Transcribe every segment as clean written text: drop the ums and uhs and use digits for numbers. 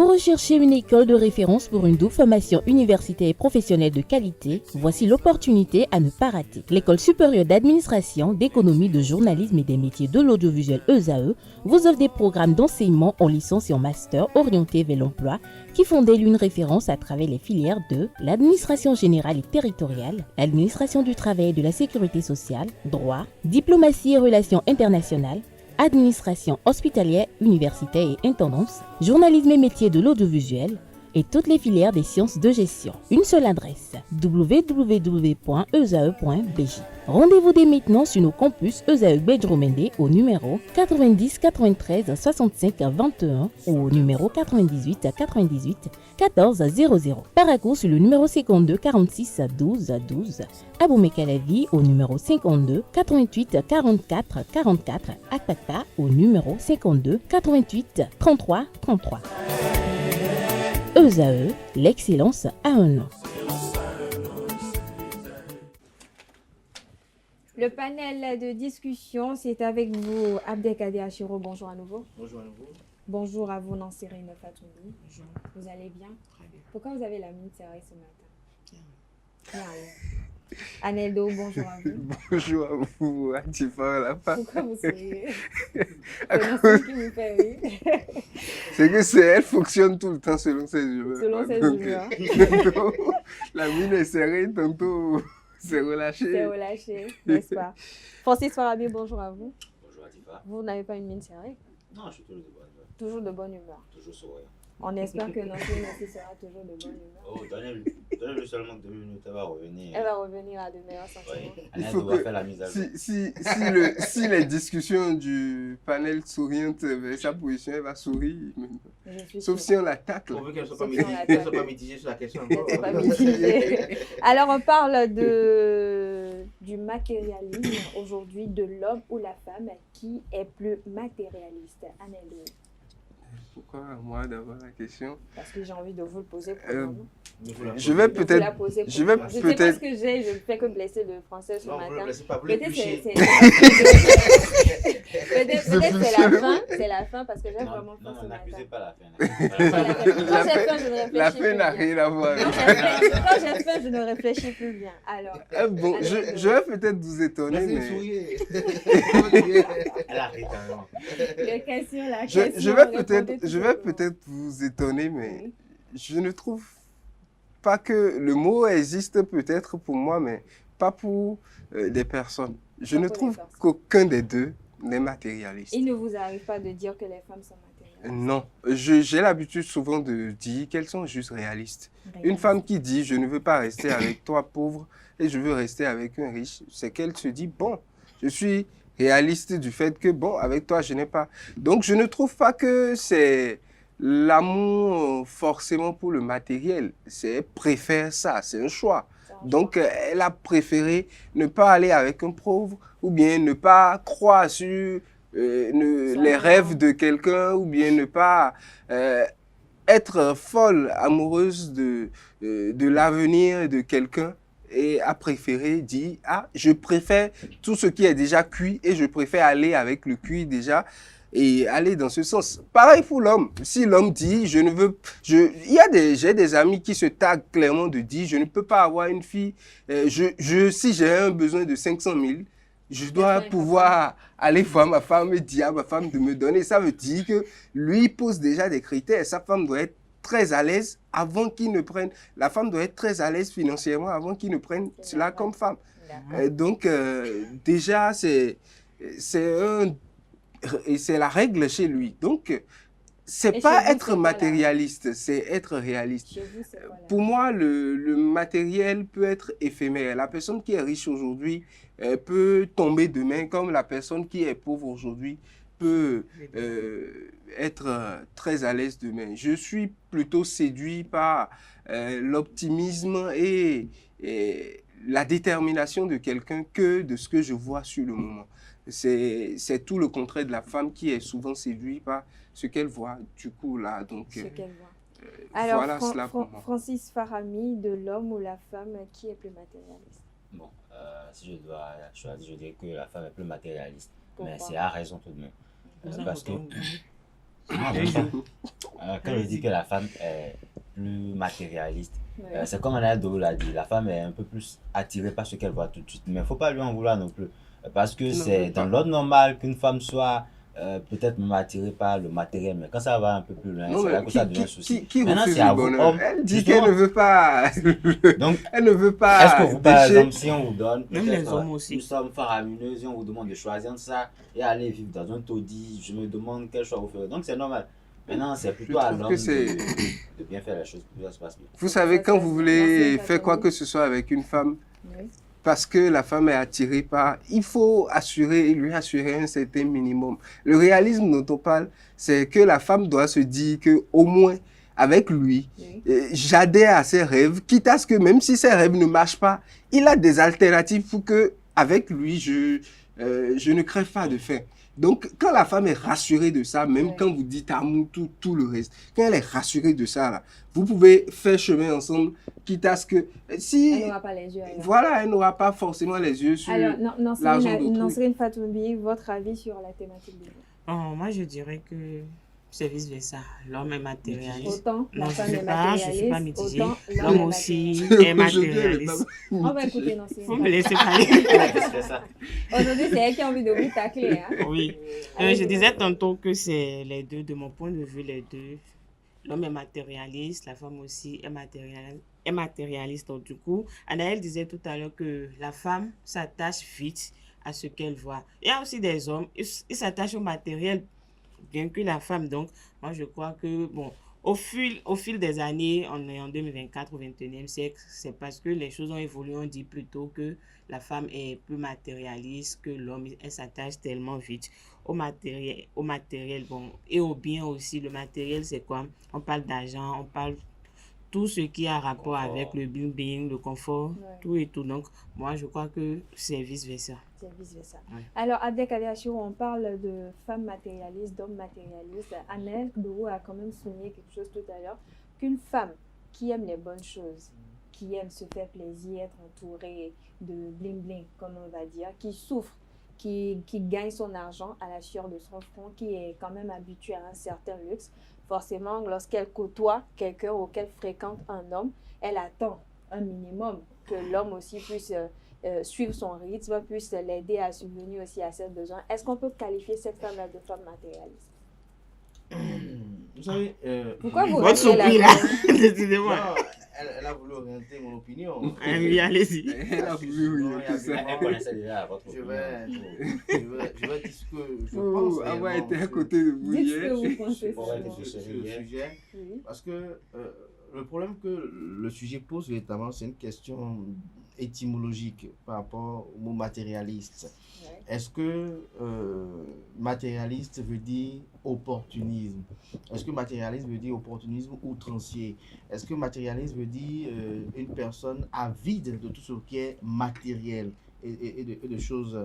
Vous recherchez une école de référence pour une double formation universitaire et professionnelle de qualité? Voici l'opportunité à ne pas rater. L'École supérieure d'administration, d'économie, de journalisme et des métiers de l'audiovisuel ESAE vous offre des programmes d'enseignement en licence et en master orientés vers l'emploi qui font d'elle une référence à travers les filières de l'administration générale et territoriale, l'administration du travail et de la sécurité sociale, droit, diplomatie et relations internationales, administration hospitalière, universitaire et intendance, journalisme et métiers de l'audiovisuel et toutes les filières des sciences de gestion. Une seule adresse, www.esae.bj. Rendez-vous dès maintenant sur nos campus ESAE Bedjromende au numéro 90 93 65 21 ou au numéro 98 98 14 00. Paracourt sur le numéro 52 46 12 12. Aboumé-Calavi au numéro 52 88 44 44. Akpaka au numéro 52 88 33 33. ESAE, l'excellence a un nom. Le panel de discussion, c'est avec vous, Abdelkader Achiro. Bonjour à nouveau. Bonjour à nouveau. Bonjour à vous, Nansirine Fatoumi. Bonjour. Vous allez bien? Très bien. Pourquoi vous avez la mine serrée ce matin? Rien. Aneldo, bonjour à vous. Bonjour à vous, Atifa, la femme. Pourquoi vous souriez? C'est Nansir qui vous fait rire. C'est que elle fonctionne tout le temps selon ses humeurs. Selon ses Donc, humeurs. tantôt, la mine est serrée, tantôt c'est relâché. C'est relâché, n'est-ce pas? Francis Farabi, bonjour à vous. Bonjour Atifa. Vous n'avez pas une mine serrée? Non, je suis toujours de bonne humeur. Toujours de bonne humeur. Toujours souriant. On espère que Nansir aussi sera toujours de bonne humeur. Oh, donnez-lui seulement 2 minutes, elle va revenir. Elle va revenir à de meilleurs sentiments. Oui. Il Elle faut doit que faire la mise à jour. si les discussions du panel souriantes vers sa position, elle va sourire. Je suis Sauf sûre. si on l'attaque. là. Pourvu qu'elle ne soit Sauf pas si on mitigée, l'attaque. qu'elle soit pas mitigée sur la question. N'était pas mitigé. Alors, on parle du matérialisme aujourd'hui, de l'homme ou la femme qui est plus matérialiste. Annelle, Pourquoi moi d'avoir la question? parce que j'ai envie de vous le poser pour le moment. Je vais De vous la peut-être. poser pour je vais le moment. Je sais pas peut-être- ce que j'ai, je ne fais que blesser le français ce Non, vous ne le matin. laissez pas, vous le Peut-être touchez. peut-être c'est la fin parce que j'ai vraiment faim Non, ce n'accusez matin. pas la fin. Quand j'ai faim, je ne réfléchis La plus fin n'a bien. rien à voir. Quand j'ai faim, je ne réfléchis plus bien. Alors, Bon, je vais peut-être vous étonner, Laissez-le mais sourire. Elle arrête alors. la question. je vais peut-être vous étonner, mais Oui. je ne trouve pas que le mot existe peut-être pour moi, mais pas pour des personnes. Je Pas ne pour les trouve personnes. qu'aucun des deux n'est matérialiste. Il ne vous arrive pas de dire que les femmes sont matérialistes. Non, j'ai l'habitude souvent de dire qu'elles sont juste réalistes. Une femme qui dit « je ne veux pas rester avec toi pauvre et je veux rester avec un riche », c'est qu'elle se dit « bon, je suis réaliste du fait que bon, avec toi je n'ai pas ». Donc je ne trouve pas que c'est l'amour forcément pour le matériel. Elle préfère ça, c'est un choix. Donc elle a préféré ne pas aller avec un pauvre ou bien ne pas croire sur les rêves de quelqu'un ou bien ne pas être folle, amoureuse de l'avenir de quelqu'un et a préféré dire « Ah, je préfère tout ce qui est déjà cuit et je préfère aller avec le cuit déjà et aller dans ce sens. » Pareil pour l'homme. Si l'homme dit « Je ne veux... » J'ai des amis qui se taguent clairement de dire « Je ne peux pas avoir une fille. Si j'ai un besoin de 500 000, je dois pouvoir aller voir ma femme et dire à ma femme de me donner. » Ça veut dire que lui pose déjà des critères. Sa femme doit être très à l'aise avant qu'il ne prenne. La femme doit être très à l'aise financièrement avant qu'il ne prenne cela comme femme. Donc, déjà, c'est la règle chez lui. Donc, c'est pas être matérialiste, c'est être réaliste. Pour moi, le matériel peut être éphémère. La personne qui est riche aujourd'hui peut tomber demain, comme la personne qui est pauvre aujourd'hui peut être très à l'aise demain. Je suis plutôt séduit par l'optimisme et la détermination de quelqu'un que de ce que je vois sur le moment. C'est tout le contraire de la femme qui est souvent séduite par ce qu'elle voit. Du coup, là, donc, ce qu'elle voit. Alors, voilà cela pour moi. Francis Farami, de l'homme ou la femme, qui est plus matérialiste? Bon, si je dois choisir, je dirais que la femme est plus matérialiste. Pourquoi? Mais c'est à raison tout de même. Parce que Non, Un je sais jour. pas. Quand je dis que la femme est plus matérialiste, Ouais. c'est comme Anna Dolo l'a dit, la femme est un peu plus attirée par ce qu'elle voit tout de suite. Mais il ne faut pas lui en vouloir non plus. Parce que Tu n'en c'est veux dans pas. l'ordre normal qu'une femme soit peut-être même attirée par le matériel. Mais quand ça va un peu plus loin, Non, c'est là mais que ça devient un souci. qui Maintenant, refuse c'est à le vous, bonheur? hommes. Elle dit Justement. qu'elle ne veut pas. Donc, Elle ne veut est-ce pas que vous, par déchet. exemple, si on vous donne Même peut-être les hommes aussi. une somme faramineuse et on vous demande de choisir entre ça et aller vivre dans un taudis, je me demande quel choix vous ferez. Donc, c'est normal. Maintenant, c'est plutôt à trouve que l'homme c'est- de bien faire les choses pour que ça se passe bien. Vous savez, Ça, quand ça, vous ça. voulez Merci, faire quoi Fatou. que ce soit avec une femme, Oui. parce que la femme est attirée par, il faut lui assurer un certain minimum. Le réalisme dont on parle, c'est que la femme doit se dire que au moins avec lui, Oui. j'adhère à ses rêves, quitte à ce que même si ses rêves ne marchent pas, il a des alternatives pour que avec lui je ne crève pas de faim. Donc, quand la femme est rassurée de ça, même Ouais. quand vous dites amour, tout le reste, quand elle est rassurée de ça, là, vous pouvez faire chemin ensemble, quitte à ce que si Elle n'aura pas les yeux ailleurs. voilà, elle n'aura pas forcément les yeux sur Alors, l'argent d'autrui. Nansrine Fatoumbi, votre avis sur la thématique du jour? Oh, moi, je dirais que c'est vice-versa. L'homme est matérialiste. Autant la Non, je femme suis est pas mitigée. matérialiste, autant l'homme L'homme est aussi matérialiste. est matérialiste. On va écouter Nansrine. Vous me laissez parler. Qu'est-ce que c'est ça? Aujourd'hui, c'est elle qui a envie de vous tacler. Hein? Oui. Je disais tantôt que c'est les deux, de mon point de vue, les deux. L'homme est matérialiste, la femme aussi est matérialiste. Donc, du coup, Anaëlle disait tout à l'heure que la femme s'attache vite à ce qu'elle voit. Il y a aussi des hommes, ils s'attachent au matériel, bien que la femme. Donc, moi, je crois que, bon, au fil des années, on est en 2024 au 21e siècle, c'est parce que les choses ont évolué, on dit plutôt que la femme est plus matérialiste que l'homme, elle s'attache tellement vite au matériel, bon, et au bien aussi. Le matériel, c'est quoi? On parle d'argent, on parle tout ce qui a rapport Confort. avec le bling-bling, le confort, Ouais. tout et tout. Donc, moi, je crois que c'est vice-versa. C'est vice-versa. Ouais. Alors, Abdel Kader, on parle de femmes matérialistes, d'hommes matérialistes. Anaëlle Doro a quand même souligné quelque chose tout à l'heure, qu'une femme qui aime les bonnes choses, qui aime se faire plaisir, être entourée de bling-bling, comme on va dire, qui souffre, qui gagne son argent à la sueur de son front, qui est quand même habituée à un certain luxe, forcément, lorsqu'elle côtoie quelqu'un ou qu'elle fréquente un homme, elle attend un minimum que l'homme aussi puisse suivre son rythme, puisse l'aider à subvenir aussi à ses besoins. Est-ce qu'on peut qualifier cette femme-là de femme matérialiste? Vous savez, Pourquoi vous Votre regardez la soupir, là, gueule? décidément. non, elle a voulu orienter mon opinion. Ah oui, allez-y. Elle a voulu Non, orienter ça. elle connaissait déjà votre Je opinion. vais dire ce que je Oh, pense. avoir réellement été à sur- côté de vous Dites ce hier. que vous pensez. Pour être franchement. sur Oui. ce sujet. Parce que le problème que le sujet pose véritablement, c'est une question étymologique par rapport au mot matérialiste. Ouais. Est-ce que matérialiste veut dire opportunisme? Est-ce que matérialiste veut dire opportunisme outrancier? Est-ce que matérialiste veut dire une personne avide de tout ce qui est matériel et de choses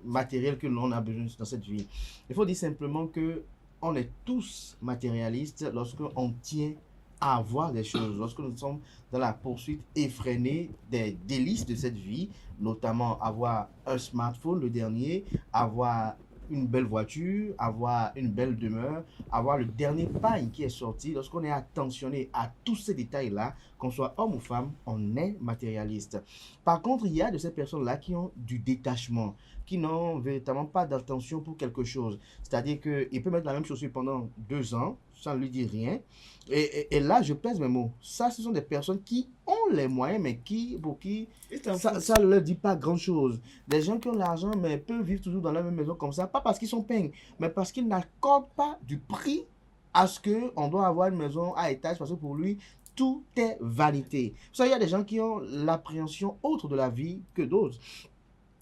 matérielles que l'on a besoin dans cette vie? Il faut dire simplement que on est tous matérialistes lorsqu'on tient à avoir des choses, lorsque nous sommes dans la poursuite effrénée des délices de cette vie, notamment avoir un smartphone, le dernier, avoir une belle voiture, avoir une belle demeure, avoir le dernier pagne qui est sorti. Lorsqu'on est attentionné à tous ces détails-là, qu'on soit homme ou femme, on est matérialiste. Par contre, il y a de ces personnes-là qui ont du détachement, qui n'ont véritablement pas d'attention pour quelque chose. C'est-à-dire qu'il peut mettre la même chaussure pendant 2 ans, sans lui dire rien. Et là, je pèse mes mots. Ça, ce sont des personnes qui ont les moyens, mais pour qui ça ne leur dit pas grand-chose. Des gens qui ont l'argent, mais peuvent vivre toujours dans la même maison comme ça, pas parce qu'ils sont peignes, mais parce qu'ils n'accordent pas du prix à ce qu'on doit avoir une maison à étage, parce que pour lui, tout est vanité. Vous savez, il y a des gens qui ont l'appréhension autre de la vie que d'autres.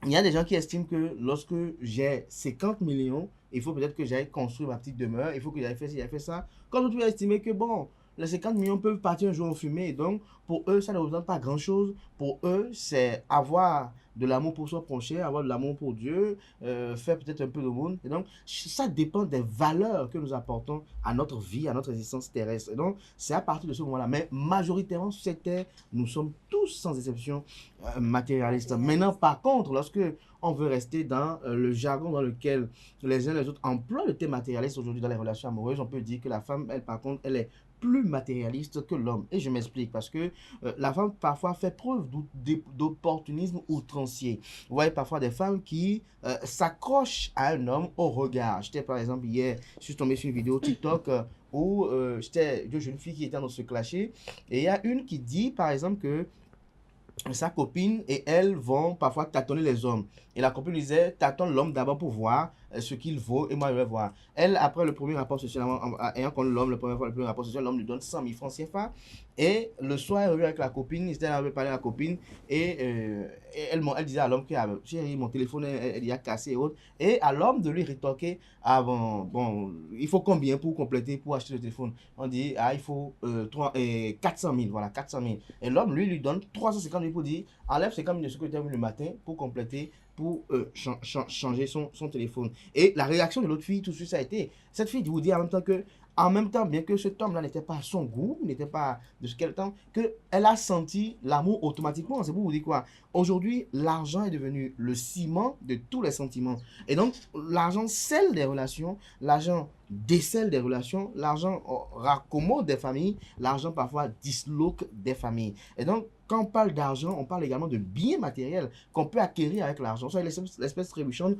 Il y a des gens qui estiment que lorsque j'ai 50 millions, il faut peut-être que j'aille construire ma petite demeure, il faut que j'aille faire ci, j'aille faire ça. Quand d'autres ont estimé que bon, les 50 millions peuvent partir un jour en fumée, et donc pour eux, ça ne représente pas grand-chose. Pour eux, c'est avoir de l'amour pour soi prochain, avoir de l'amour pour Dieu, faire peut-être un peu de monde. Et donc, ça dépend des valeurs que nous apportons à notre vie, à notre existence terrestre. Et donc, c'est à partir de ce moment-là. Mais majoritairement, sur cette terre, nous sommes tous, sans exception, matérialiste. Maintenant, par contre, lorsque on veut rester dans le jargon dans lequel les uns et les autres emploient le thème matérialiste aujourd'hui dans les relations amoureuses, on peut dire que la femme, elle, par contre, elle est plus matérialiste que l'homme. Et je m'explique parce que la femme parfois fait preuve d'opportunisme outrancier. Vous voyez parfois des femmes qui s'accrochent à un homme au regard. J'étais par exemple hier, je suis tombé sur une vidéo TikTok où j'étais deux jeunes filles qui étaient en train de se clasher. Et il y a une qui dit par exemple que sa copine et elle vont parfois tâtonner les hommes. Et la copine disait, tâtonne l'homme d'abord pour voir ce qu'il vaut et moi je vais voir. Elle, après le premier rapport social, ayant connu l'homme, le premier rapport social, l'homme lui donne 100 000 francs CFA. Et le soir, elle revient avec la copine, il était là, elle parler à la copine et elle disait à l'homme que chérie, mon téléphone il y a cassé et autres. Et à l'homme de lui rétorquer, ah bon, il faut combien pour compléter, pour acheter le téléphone? On dit, ah il faut 400 000, voilà, 400 000. Et l'homme, lui donne 350 000 pour dire, enlève 50 000 de ce que tu as vu le matin pour compléter, pour changer son téléphone. Et la réaction de l'autre fille, tout de suite, ça a été, cette fille vous dit en même temps, bien que cet homme-là n'était pas à son goût, n'était pas de ce qu'elle temps, qu'elle a senti l'amour automatiquement. C'est pour vous dire quoi? Aujourd'hui, l'argent est devenu le ciment de tous les sentiments. Et donc, l'argent scelle des relations, l'argent décèle des relations, l'argent raccommode des familles, l'argent parfois disloque des familles. Et donc, quand on parle d'argent, on parle également de biens matériels qu'on peut acquérir avec l'argent. Ça, l'espèce trébuchante,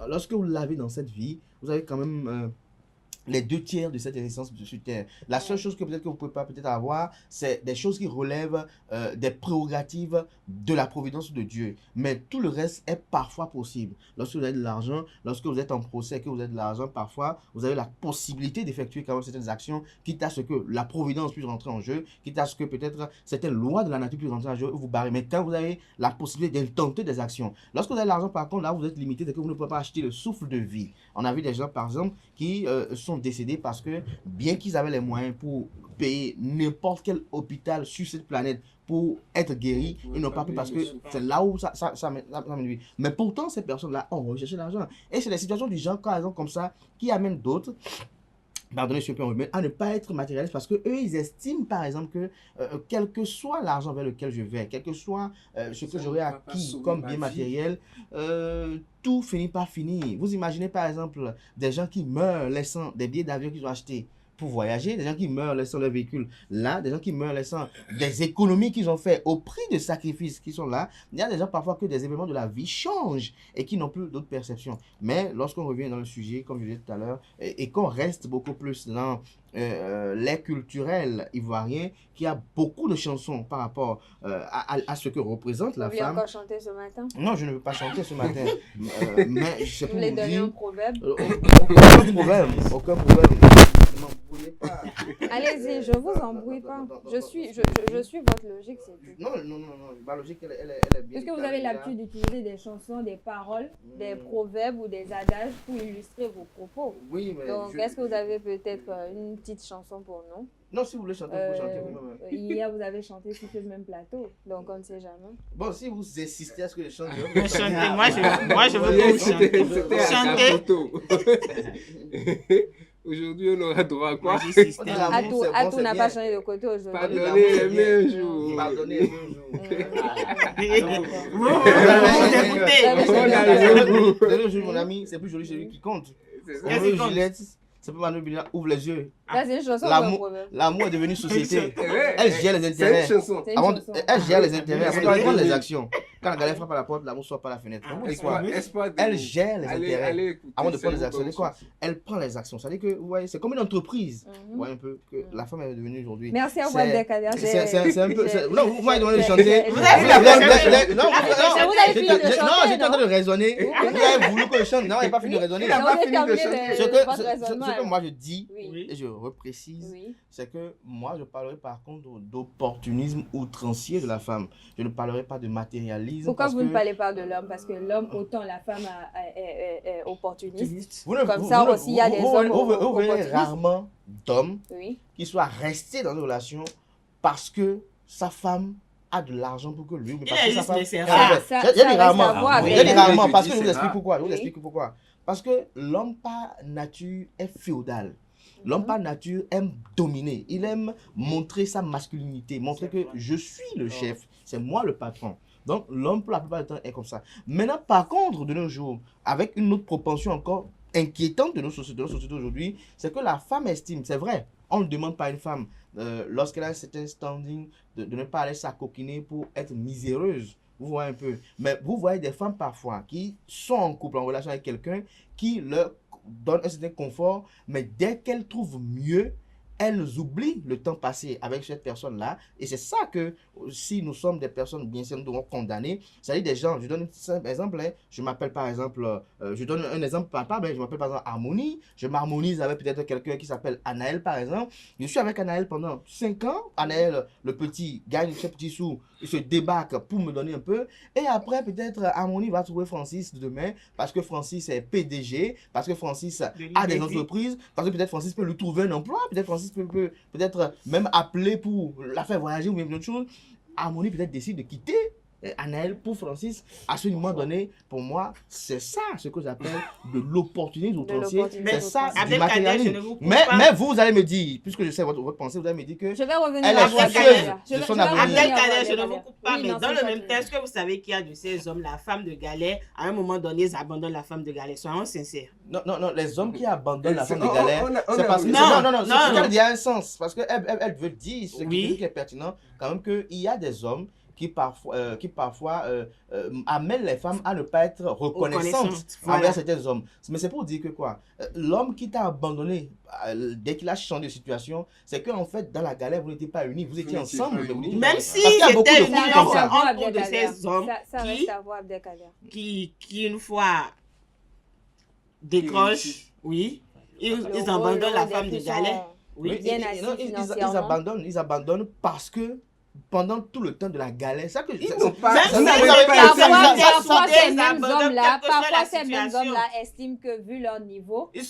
lorsque vous l'avez dans cette vie, vous avez quand même les 2/3 de cette existence sur Terre. La seule chose que peut-être que vous ne pouvez pas peut-être avoir, c'est des choses qui relèvent des prérogatives de la providence de Dieu. Mais tout le reste est parfois possible. Lorsque vous avez de l'argent, lorsque vous êtes en procès, que vous avez de l'argent, parfois, vous avez la possibilité d'effectuer quand même certaines actions, quitte à ce que la providence puisse rentrer en jeu, quitte à ce que peut-être certaines lois de la nature puissent rentrer en jeu, vous barrez. Mais quand vous avez la possibilité d'intenter des actions, lorsque vous avez de l'argent, par contre, là, vous êtes limité, c'est que vous ne pouvez pas acheter le souffle de vie. On a vu des gens, par exemple, qui sont décédés parce que bien qu'ils avaient les moyens pour payer n'importe quel hôpital sur cette planète pour être guéris, ils n'ont pas pu parce que c'est là où ça mène. Mais pourtant, ces personnes-là ont recherché l'argent. Et c'est des situations du genre, par exemple, comme ça, qui amènent d'autres, pardonnez ce peu, à ne pas être matérialiste parce que eux ils estiment par exemple que quel que soit l'argent vers lequel je vais, quel que soit ce que j'aurais acquis comme bien matériel, tout finit par finir. Vous imaginez par exemple des gens qui meurent laissant des billets d'avion qu'ils ont achetés pour voyager, des gens qui meurent laissant leur véhicule là, des gens qui meurent laissant des économies qu'ils ont fait au prix de sacrifices qui sont là. Il y a des gens parfois que des événements de la vie changent et qui n'ont plus d'autres perceptions. Mais lorsqu'on revient dans le sujet, comme je disais tout à l'heure, et qu'on reste beaucoup plus dans l'air culturel ivoirien, qui a beaucoup de chansons par rapport à ce que représente la femme. Vous voulez encore chanter ce matin? Non, je ne veux pas chanter ce matin. Mais je sais Vous voulez donner un proverbe? Aucun proverbe. Allez-y, je vous embrouille pas. Je suis votre logique, c'est tout. Non, ma logique, elle est bien. Est-ce que vous avez l'habitude d'utiliser des chansons, des paroles, des proverbes ou des adages pour illustrer vos propos? Oui, mais... Donc, est-ce que vous avez peut-être une petite chanson pour nous? Non, si vous voulez chanter, vous pouvez chanter vous-même. Hier, vous avez chanté sur le même plateau, donc on ne sait jamais. Bon, si vous insistez à ce que je chante, Chantez, moi je veux que vous chantez. Chantez. Aujourd'hui, on aura droit à quoi? Atou n'a pas changé de côté aujourd'hui. Pardonnez les mêmes jours. Pardonnez les mêmes jours. Écoutez. Le jour, mon ami, c'est plus joli celui qui compte. Gillette, c'est pas Manuel Bilal, ouvre les yeux. Ça, c'est une chanson ou un proverbe? L'amour est devenu société. Elle gère les intérêts. C'est une chanson. Elle gère les intérêts avant de prendre les actions. Quand la galère frappe à la porte, l'amour sort par la fenêtre. Elle gère les intérêts avant de prendre les actions. C'est quoi? Elle prend les actions. C'est-à-dire que, vous voyez, c'est comme une entreprise. Vous voyez un peu que la femme est devenue aujourd'hui. Merci à vous, Abdelkader. C'est un peu. Non, vous m'avez demandé de chanter. Non, j'étais en train de raisonner. Vous avez voulu que je chante. Non, il n'a pas fini de raisonner. Ce que moi je dis, et je reprécise, c'est que moi je parlerai par contre d'opportunisme outrancier de la femme. Je ne parlerai pas de matérialisme. Pourquoi vous ne parlez pas de l'homme? Parce que l'homme, autant la femme est opportuniste. Comme ça aussi, il y a des hommes vous verrez rarement d'hommes qui soient restés dans une relation parce que sa femme a de l'argent pour que lui. Il est juste nécessaire. Il y a des rarement. Parce que je vous explique pourquoi. Parce que l'homme par nature est féodal. L'homme par nature aime dominer. Il aime montrer sa masculinité, montrer que je suis le chef. C'est moi le patron. Donc, l'homme, pour la plupart du temps, est comme ça. Maintenant, par contre, de nos jours, avec une autre propension encore inquiétante de nos sociétés aujourd'hui, c'est que la femme estime, c'est vrai, on ne demande pas à une femme, lorsqu'elle a un certain standing, de ne pas aller s'acoquiner pour être miséreuse. Vous voyez un peu. Mais vous voyez des femmes parfois qui sont en couple, en relation avec quelqu'un qui leur donne un certain confort, mais dès qu'elles trouvent mieux, elles oublient le temps passé avec cette personne-là. Et c'est ça que, si nous sommes des personnes bien sûr, nous devons condamner. C'est-à-dire des gens, je donne un simple exemple, hein, je m'appelle par exemple, je donne un exemple par part, je m'appelle par exemple Harmonie, je m'harmonise avec peut-être quelqu'un qui s'appelle Anaël par exemple. Je suis avec Anaël pendant 5 ans. Anaël, le petit, gagne ses petits sous, il se débarque pour me donner un peu. Et après, peut-être Harmonie va trouver Francis demain parce que Francis est PDG, parce que Francis a des entreprises, parce que peut-être Francis peut lui trouver un emploi, peut-être Francis peut peut-être même appeler pour la faire voyager ou même autre chose. Harmonie peut-être décide de quitter Anaël pour Francis. À ce moment donné, pour moi, c'est ça ce que j'appelle de l'opportunisme outrancier. C'est ça du matérialisme. Mais vous allez me dire, puisque je sais votre pensée, vous allez me dire que je vais revenir elle est soucieuse de son avenir. Abdelkader, je ne vous coupe pas, mais dans le même temps, est-ce que vous savez qu'il y a de ces hommes, la femme de Galais, à un moment donné, ils abandonnent la femme de Galais? Soyons sincères. Non, les hommes qui abandonnent la femme de Galais, c'est parce que... Non, il y a un sens. Parce qu'elle veut dire, ce qui est pertinent, quand même, qu'il y a des hommes qui parfois amènent les femmes à ne pas être reconnaissantes envers certains hommes. Mais c'est pour dire que quoi, l'homme qui t'a abandonné dès qu'il a changé de situation, c'est qu'en fait, dans la galère, vous n'étiez pas unis, vous étiez ensemble. Même si c'était une entre de ces hommes qui une fois décrochent, oui, ils abandonnent la femme de Galais. Oui, ils abandonnent parce que pendant tout le temps de la galère, ça que parfois ces mêmes hommes-là estiment que vu leur niveau, la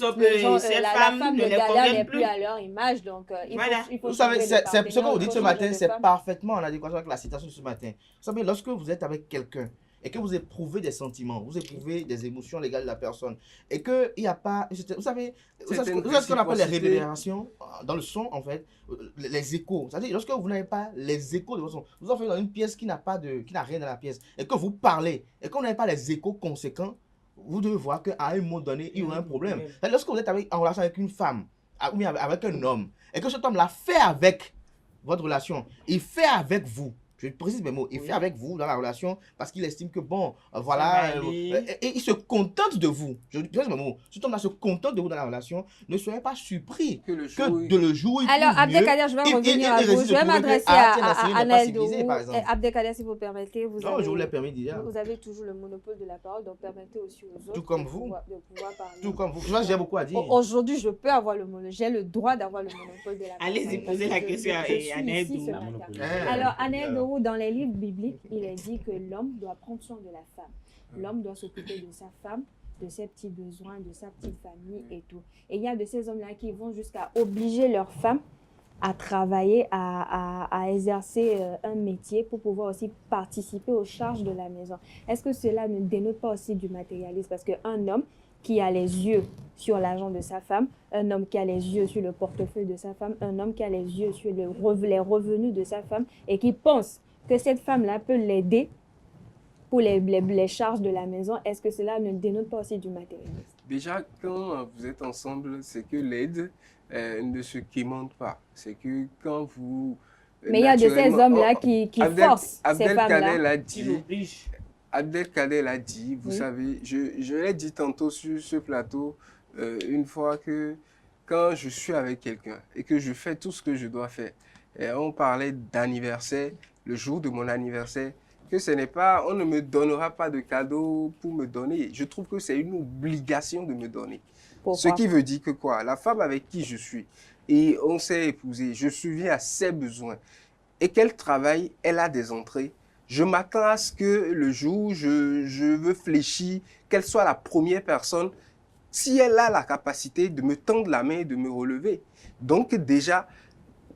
femme de galère n'est plus à leur image, donc il faut. Vous savez, ce que vous dites ce matin, c'est parfaitement en adéquation avec la citation de ce matin. Vous savez, lorsque vous êtes avec quelqu'un et que vous éprouvez des sentiments, vous éprouvez des émotions légales de la personne, et qu'il n'y a pas... Vous savez ce qu'on appelle les réverbérations dans le son, en fait, les échos. C'est-à-dire, lorsque vous n'avez pas les échos de votre son, vous en faites dans une pièce qui n'a rien dans la pièce, et que vous parlez, et qu'on n'avez pas les échos conséquents, vous devez voir qu'à un moment donné, il y aura un problème. Lorsque vous êtes en relation avec une femme, ou bien avec un homme, et que cet homme l'a fait avec votre relation, il fait avec vous, je précise mes mots, il fait avec vous dans la relation parce qu'il estime que bon, voilà, et il se contente de vous. Je précise mes mots. Cet homme-là se contente de vous dans la relation. Ne soyez pas surpris que le jour où il alors, Abdelkader, je vais revenir à vous. Je vais m'adresser à Anaël Dorou. Abdelkader, si vous permettez, vous avez toujours le monopole de la parole, donc permettez aussi aux autres tout comme vous. de pouvoir parler. Tout comme vous. Je vois, j'ai beaucoup à dire. Aujourd'hui, je peux avoir le monopole. J'ai le droit d'avoir le monopole de la parole. Allez-y, posez la question à Anaël Dorou. Alors, Anaël Dorou, dans les livres bibliques, il est dit que l'homme doit prendre soin de la femme. L'homme doit s'occuper de sa femme, de ses petits besoins, de sa petite famille et tout. Et il y a de ces hommes-là qui vont jusqu'à obliger leur femme à travailler, à exercer un métier pour pouvoir aussi participer aux charges de la maison. Est-ce que cela ne dénote pas aussi du matérialisme? Parce qu'un homme qui a les yeux sur l'argent de sa femme, un homme qui a les yeux sur le portefeuille de sa femme, un homme qui a les yeux sur les revenus de sa femme et qui pense que cette femme-là peut l'aider pour les charges de la maison, est-ce que cela ne dénote pas aussi du matérialisme? Déjà, quand vous êtes ensemble, c'est que l'aide ne se quémande pas. C'est que quand vous... Mais il y a de ces hommes-là qui forcent ces femmes-là. Abdelkader l'a dit, vous savez, je l'ai dit tantôt sur ce plateau, une fois que quand je suis avec quelqu'un et que je fais tout ce que je dois faire, et on parlait d'anniversaire, le jour de mon anniversaire, que ce n'est pas, on ne me donnera pas de cadeau pour me donner. Je trouve que c'est une obligation de me donner. Pourquoi? Ce qui veut dire que quoi? La femme avec qui je suis, et on s'est épousé, je subviens à ses besoins, et qu'elle travaille, elle a des entrées. Je m'attends à ce que le jour où je veux fléchir, qu'elle soit la première personne, si elle a la capacité de me tendre la main et de me relever. Donc déjà,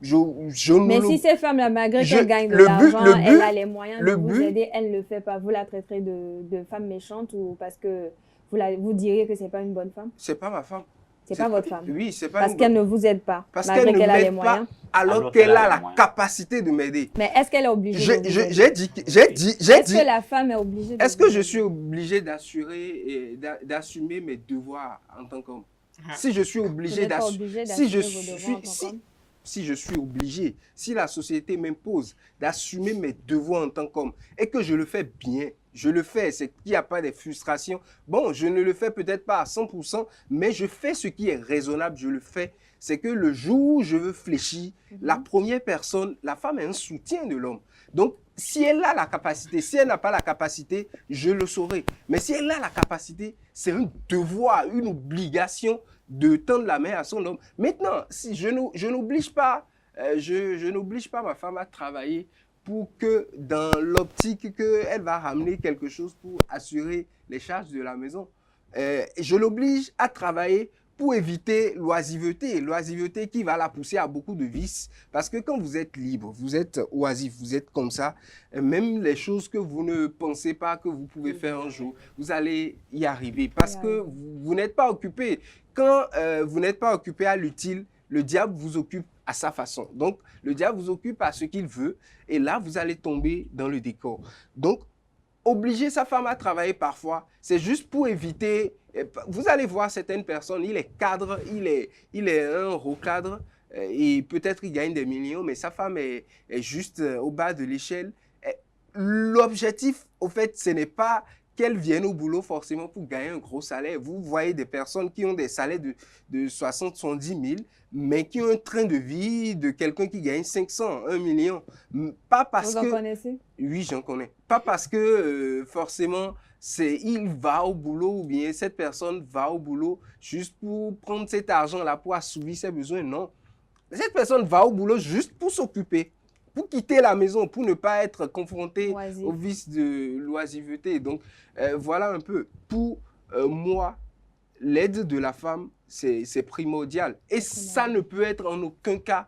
mais si ces femmes-là, malgré qu'elles gagnent de l'argent, elle a les moyens de vous aider, elle ne le fait pas. Vous la traiterez de femme méchante ou parce que vous diriez que ce n'est pas une bonne femme? Ce n'est pas ma femme. C'est pas votre femme. Oui, c'est pas Parce une qu'elle bonne- ne vous aide pas, Parce malgré qu'elle ne qu'elle a les m'aide pas moyens. alors qu'elle a la capacité de m'aider. Mais est-ce qu'elle est obligée de vous aider? J'ai dit, Est-ce que la femme est obligée de est-ce vous que je aider? suis obligé d'assumer mes devoirs en tant qu'homme? Ah. Si je suis Vous obligé n'êtes pas d'assumer, obligé si je d'assumer vos devoirs en tant suis, qu'homme? si je suis obligé, si la société m'impose d'assumer mes devoirs en tant qu'homme et que je le fais bien, je le fais, c'est qu'il n'y a pas de frustration. Bon, je ne le fais peut-être pas à 100%, mais je fais ce qui est raisonnable, je le fais. C'est que le jour où je veux fléchir, la première personne, la femme est un soutien de l'homme. Donc, si elle a la capacité, si elle n'a pas la capacité, je le saurai. Mais si elle a la capacité, c'est un devoir, une obligation de tendre la main à son homme. Maintenant, si je n'oblige pas, je n'oblige pas ma femme à travailler pour que dans l'optique qu'elle va ramener quelque chose pour assurer les charges de la maison. Je l'oblige à travailler pour éviter l'oisiveté qui va la pousser à beaucoup de vices. Parce que quand vous êtes libre, vous êtes oisif, vous êtes comme ça, même les choses que vous ne pensez pas que vous pouvez faire un jour, vous allez y arriver parce que vous n'êtes pas occupé. Quand vous n'êtes pas occupé à l'utile, le diable vous occupe à sa façon. Donc, le diable vous occupe à ce qu'il veut et là, vous allez tomber dans le décor. Donc, obliger sa femme à travailler parfois, c'est juste pour éviter... Vous allez voir certaines personnes, il est cadre, il est un recadre et peut-être il gagne des millions, mais sa femme est juste au bas de l'échelle. L'objectif, au fait, ce n'est pas qu'elle vienne au boulot forcément pour gagner un gros salaire. Vous voyez des personnes qui ont des salaires de 60, 70 000, mais qui ont un train de vie de quelqu'un qui gagne 500, 1 million. Pas parce Vous en connaissez? Oui, j'en connais. Pas parce que forcément, il va au boulot ou bien cette personne va au boulot juste pour prendre cet argent-là pour assouvir ses besoins. Non. Cette personne va au boulot juste pour s'occuper, pour quitter la maison, pour ne pas être confronté au vice de l'oisiveté. Donc, voilà un peu. Pour moi, l'aide de la femme, c'est primordial. Et ça ne peut être en aucun cas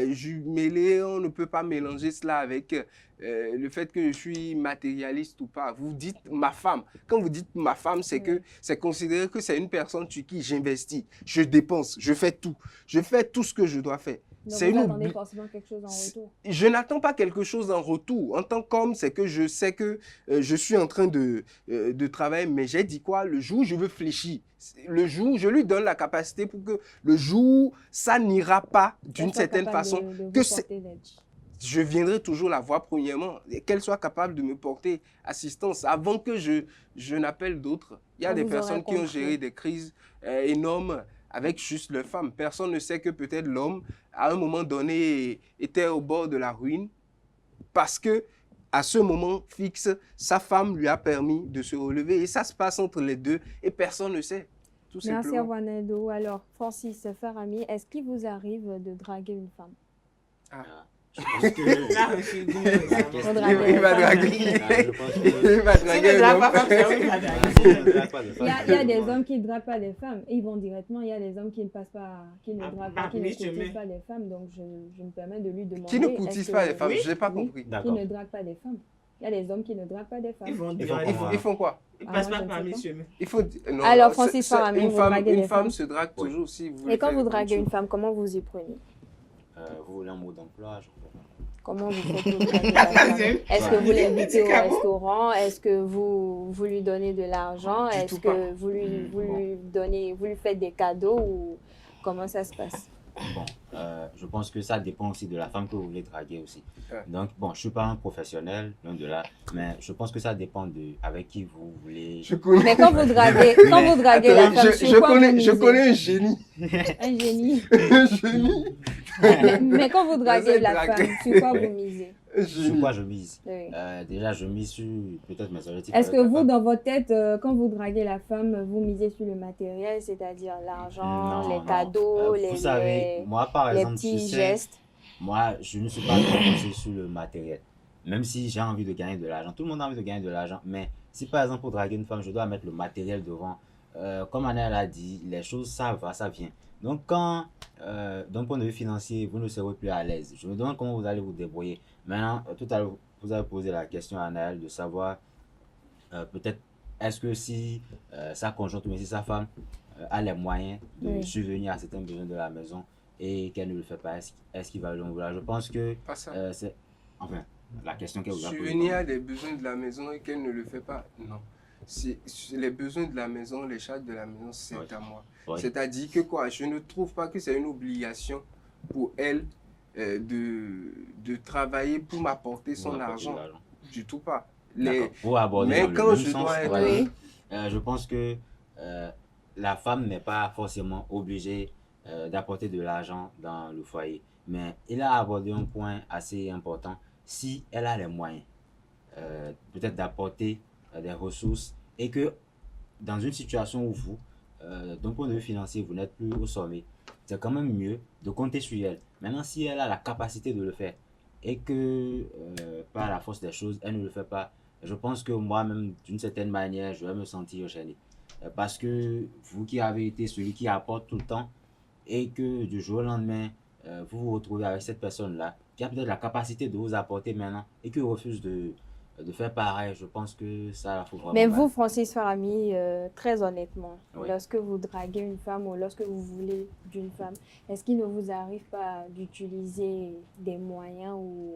jumelé, on ne peut pas mélanger cela avec le fait que je suis matérialiste ou pas. Vous dites ma femme. Quand vous dites ma femme, c'est que c'est considéré que c'est une personne sur qui j'investis, je dépense, je fais tout. Je fais tout ce que je dois faire. Donc vous attendez forcément quelque chose en retour? Je n'attends pas quelque chose en retour. En tant qu'homme, c'est que je sais que je suis en train de travailler, mais j'ai dit quoi? Le jour où je veux fléchir, le jour où je lui donne la capacité pour que le jour où ça n'ira pas d'une certaine façon, je viendrai toujours la voir premièrement, qu'elle soit capable de me porter assistance avant que je n'appelle d'autres. Il y a des personnes qui ont géré des crises énormes avec juste leur femme. Personne ne sait que peut-être l'homme, à un moment donné, était au bord de la ruine parce que à ce moment fixe, sa femme lui a permis de se relever. Et ça se passe entre les deux et personne ne sait. Tout simplement. Merci à Wanendo. Alors, Francis, Farami, est-ce qu'il vous arrive de draguer une femme? Je pense que il va draguer. Il va draguer. Il y a des hommes qui ne draguent pas les femmes. Ils vont directement. Il y a des hommes qui ne passent pas, qui ne draguent pas, qui ne courtisent pas les femmes. Donc, je me permets de lui demander. Qui ne courtisent pas les femmes? Je n'ai pas compris. Qui ne draguent pas les femmes. Il y a des hommes qui ne draguent pas des femmes. Ils font quoi? Ils passent pas par les chemins. Alors, Francis Farami, une femme se drague toujours si vous voulez. Et quand vous draguez une femme, comment vous y prenez? Vous voulez un mot d'emploi? Comment vous faites pour draguer la femme? Est-ce que vous l'invitez au restaurant? Est-ce que vous lui donnez de l'argent? Est-ce que vous lui faites des cadeaux? Ou comment ça se passe? Bon, je pense que ça dépend aussi de la femme que vous voulez draguer aussi. Donc, bon, je ne suis pas un professionnel, loin de là, mais je pense que ça dépend de avec qui vous voulez... Mais quand vous draguez la femme, je connais un génie. Un génie. Un génie. Mais quand vous draguez la femme, sur quoi vous misez? Sur quoi je mise? Oui. Déjà, je mise sur peut-être mes objectifs. Est-ce que vous, dans votre tête, quand vous draguez la femme, vous misez sur le matériel, c'est-à-dire l'argent, les cadeaux, vous savez, moi, par exemple, petits gestes? Moi, je ne suis pas concentré sur le matériel. Même si j'ai envie de gagner de l'argent, tout le monde a envie de gagner de l'argent. Mais si par exemple, pour draguer une femme, je dois mettre le matériel devant, comme Anna a dit, les choses, ça va, ça vient. Donc, quand, d'un point de vue financier, vous ne serez plus à l'aise, je me demande comment vous allez vous débrouiller. Maintenant, tout à l'heure, vous avez posé la question à Anaël de savoir, peut-être, est-ce que si sa conjointe ou si sa femme a les moyens de Oui. subvenir à certains besoins de la maison et qu'elle ne le fait pas, est-ce qu'il va lui en vouloir? Je pense que Pas ça. c'est... Enfin, la question qu'elle vous a posée. Subvenir à des besoins de la maison et qu'elle ne le fait pas, non. C'est les besoins de la maison, les charges de la maison, c'est Oui. à moi. Oui. C'est-à-dire que quoi, je ne trouve pas que c'est une obligation pour elle de travailler pour m'apporter son Vous apportez de argent. l'argent. Du tout pas. D'accord. Pour aborder Mais dans le quand même je sens, dois on être- va Oui. dire, je pense que la femme n'est pas forcément obligée d'apporter de l'argent dans le foyer. Mais il a abordé un point assez important. Si elle a les moyens, peut-être d'apporter des ressources et que dans une situation où vous, d'un point de vue financier, vous n'êtes plus au sommet, c'est quand même mieux de compter sur elle. Maintenant, si elle a la capacité de le faire et que par la force des choses, elle ne le fait pas, je pense que moi-même, d'une certaine manière, je vais me sentir gêné. Parce que vous qui avez été celui qui apporte tout le temps et que du jour au lendemain, vous vous retrouvez avec cette personne-là qui a peut-être la capacité de vous apporter maintenant et qui refuse de faire pareil, je pense que ça la fout vraiment Mais mal. vous, Francis Farami, très honnêtement, Oui. lorsque vous draguez une femme ou lorsque vous voulez d'une femme, est-ce qu'il ne vous arrive pas d'utiliser des moyens ou,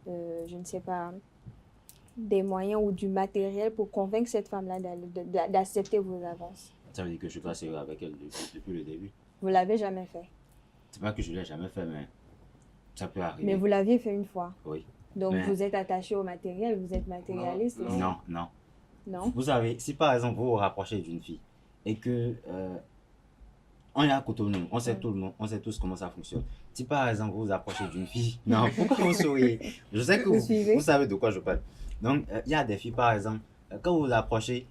je ne sais pas, des moyens ou du matériel pour convaincre cette femme-là d'accepter vos avances? Ça veut dire que je suis pas sérieux avec elle depuis le début. Vous l'avez jamais fait. C'est pas que je l'ai jamais fait, mais ça peut arriver. Mais vous l'aviez fait une fois. Oui. Donc Mais- vous êtes attaché au matériel, vous êtes matérialiste. Non, aussi. Non, non. Non? Vous savez, si par exemple vous vous rapprochez d'une fille et que on est à Cotonou, on sait tout le monde, on sait tous comment ça fonctionne. Si par exemple vous vous approchez d'une fille, non, pourquoi vous souriez? Je sais que Vous suivez? vous savez de quoi je parle. Donc il y a des filles par exemple, quand vous vous approchez,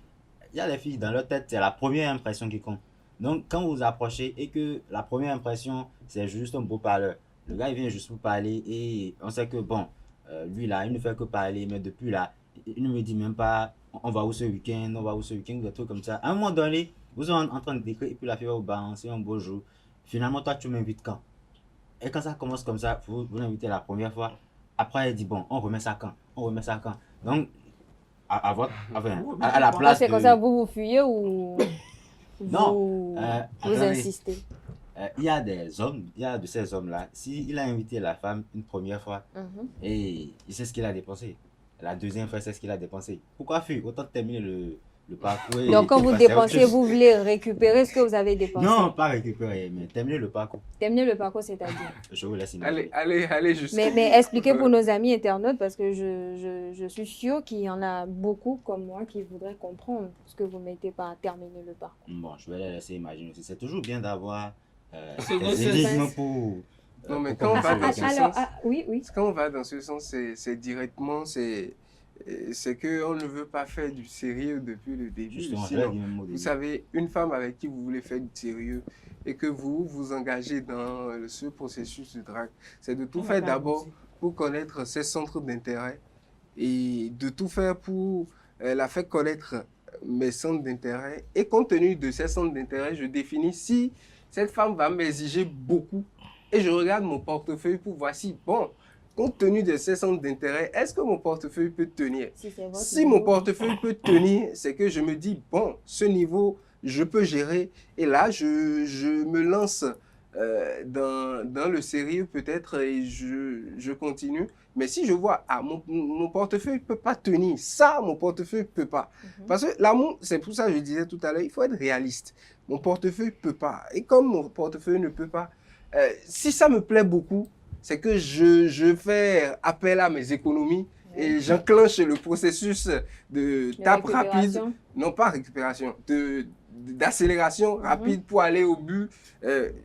il y a des filles dans leur tête, c'est la première impression qui compte. Donc quand vous vous approchez et que la première impression c'est juste un beau parleur, le gars il vient juste vous parler et on sait que bon, lui là, il ne fait que parler, mais depuis là, il ne me dit même pas on va où ce week-end, on va où ce week-end, des trucs comme ça. À un moment donné, vous êtes en train de décrire et puis la fille va vous balancer un beau jour. Finalement, toi, tu m'invites quand? Et quand ça commence comme ça, vous l'invitez la première fois. Après, elle dit bon, on remet ça quand? On remet ça quand? Donc, à votre, enfin, à la Là, place c'est de... comme ça, vous fuyez ou Non, vous, vous attendez. insistez? Il y a des hommes, il y a de ces hommes-là, s'il a invité la femme une première fois Mhm. et il sait ce qu'il a dépensé, la deuxième fois, c'est ce qu'il a dépensé. Pourquoi fuir? Autant terminer le parcours. Donc, quand et vous passer à autre dépensez, chose. vous voulez récupérer ce que vous avez dépensé. Non, pas récupérer, mais terminer le parcours. Terminer le parcours, c'est-à-dire. Je vous laisse imaginer. Allez, jusqu'au Mais bout. expliquez pour nos amis internautes, parce que je suis sûre qu'il y en a beaucoup comme moi qui voudraient comprendre ce que vous mettez par terminer le parcours. Bon, je vais les laisser imaginer aussi. C'est toujours bien d'avoir C'est bon, des c'est énigmes ça. pour. Non, mais pour quand on va commencer dans avec ce un- sens- oui, oui. Quand on va dans ce sens, c'est directement, c'est qu'on ne veut pas faire du sérieux depuis le début. Justement, je Sinon, l'ai dit même au vous début. savez, une femme avec qui vous voulez faire du sérieux et que vous vous engagez dans ce processus de drague, c'est de tout On va faire pas d'abord abuser. pour connaître ses centres d'intérêt et de tout faire pour la faire connaître mes centres d'intérêt. Et compte tenu de ces centres d'intérêt, je définis si cette femme va m'exiger beaucoup et je regarde mon portefeuille pour voir si, bon, compte tenu de ces centres d'intérêt, est-ce que mon portefeuille peut tenir? Si c'est votre Si mon niveau. portefeuille peut tenir, c'est que je me dis, bon, ce niveau, je peux gérer. Et là, je me lance dans le sérieux peut-être et je continue. Mais si je vois, ah, mon portefeuille ne peut pas tenir, ça, mon portefeuille ne peut pas. Mhm. Parce que l'amour, c'est pour ça que je disais tout à l'heure, il faut être réaliste. Mon portefeuille ne peut pas. Et comme mon portefeuille ne peut pas, si ça me plaît beaucoup, c'est que je fais appel à mes économies et j'enclenche le processus de La tape rapide, récupération. non pas récupération, d'accélération rapide pour aller au but.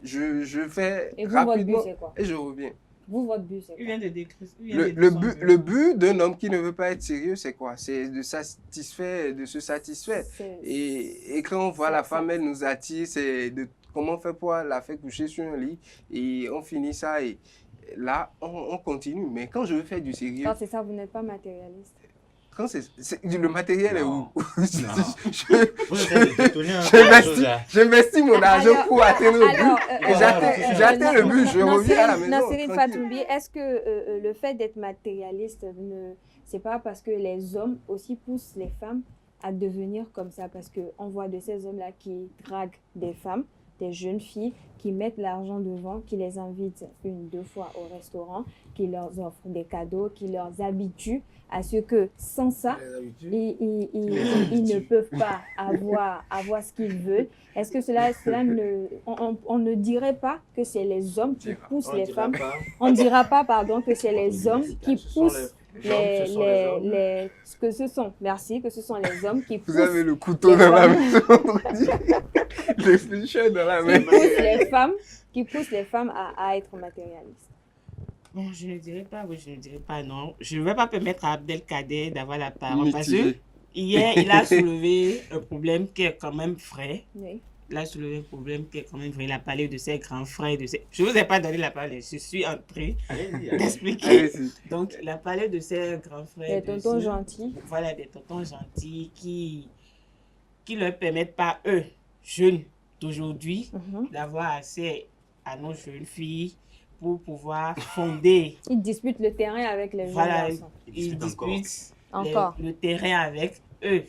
Je fais Et vous, votre but, rapidement c'est quoi? et je reviens. Vous, votre but, c'est Il quoi? vient de décrire. il vient Le, de le dire but, son le but d'un homme qui ne veut pas être sérieux, c'est quoi? C'est de se satisfaire. C'est- Et quand on voit Ça- la ça- femme, elle nous attire, c'est de comment on fait pour la faire coucher sur un lit et on finit ça et là, on continue. Mais quand je veux faire du sérieux, Quand c'est ça, vous n'êtes pas matérialiste. quand le matériel est où? Non. Je- Vous essayez de détourner un peu les J'investis choses là. j'investis mon argent Alors, pour atteindre le but. alors, Et j'atteins le but, je reviens à la maison. Nassirine tranquille. Fatoumbi, est-ce que le fait d'être matérialiste, c'est pas parce que les hommes aussi poussent les femmes à devenir comme ça parce qu'on voit de ces hommes-là qui draguent des femmes, des jeunes filles, qui mettent l'argent devant, qui les invitent 1-2 fois au restaurant, qui leur offrent des cadeaux, qui leur habituent à ce que sans ça, ils ne peuvent pas avoir ce qu'ils veulent. Est-ce que cela on ne dirait pas que c'est les hommes qui poussent les femmes? On ne dira pas, pardon, que c'est les hommes qui poussent que ce sont les hommes qui poussent. Vous avez le couteau dans la main. Les fléchettes dans la main. Qui poussent les femmes à être matérialistes. Bon, je ne dirais pas oui, je ne dirais pas non. Je ne vais pas permettre à Abdelkader d'avoir la parole parce que hier, il a soulevé un problème qui est quand même vrai. Oui. Il a soulevé un problème qui est quand même vrai. Il a parlé de ses grands frères. Je ne vous ai pas donné la parole. Je suis en train d'expliquer. Donc, il a parlé de ses grands frères. Des tontons gentils. Voilà, des tontons gentils qui leur permettent pas, eux, jeunes d'aujourd'hui, d'avoir accès à nos jeunes filles pour pouvoir fonder. Ils disputent le terrain avec les jeunes garçons. Ils disputent encore le terrain avec eux,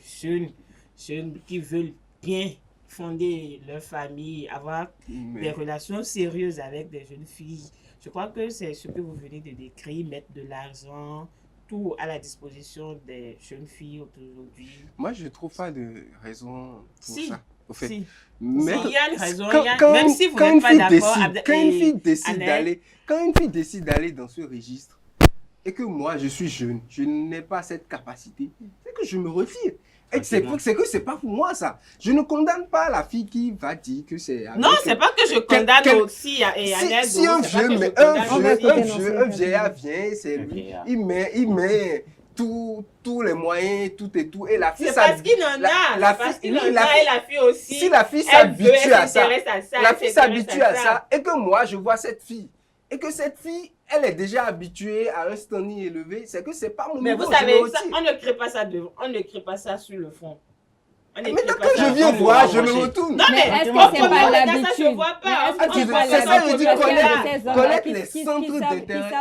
jeunes qui veulent bien fonder leur famille, avoir des relations sérieuses avec des jeunes filles. Je crois que c'est ce que vous venez de décrire, mettre de l'argent, tout à la disposition des jeunes filles aujourd'hui. Moi, je ne trouve pas de raison pour ça. Au fait. Si. Mais il y a une raison, même si vous n'êtes pas d'accord, quand une fille décide d'aller dans ce registre et que moi je suis jeune, je n'ai pas cette capacité, c'est que je me retire. Et c'est que c'est pas pour moi ça. Je ne condamne pas la fille qui va dire que c'est. Non, c'est pas que je condamne aussi. Si un vieillard vient, c'est lui, il met tous les moyens, tout et tout. Et la fille, c'est parce qu'il en a. Parce qu'il en a et la fille aussi. Si la fille s'habitue à ça, la fille s'habitue à ça, et que moi, je vois cette fille, et que cette fille, elle est déjà habituée à un standing élevé, c'est que c'est pas mon niveau. Mais vous savez, ça, on ne crée pas ça devant, on ne crée pas ça sur le fond. Mais quand je viens voir, je me retourne. Non, mais est-ce que c'est pas l'habitude? Je vois pas. C'est ça, je dis connaître les centres d'intérêt.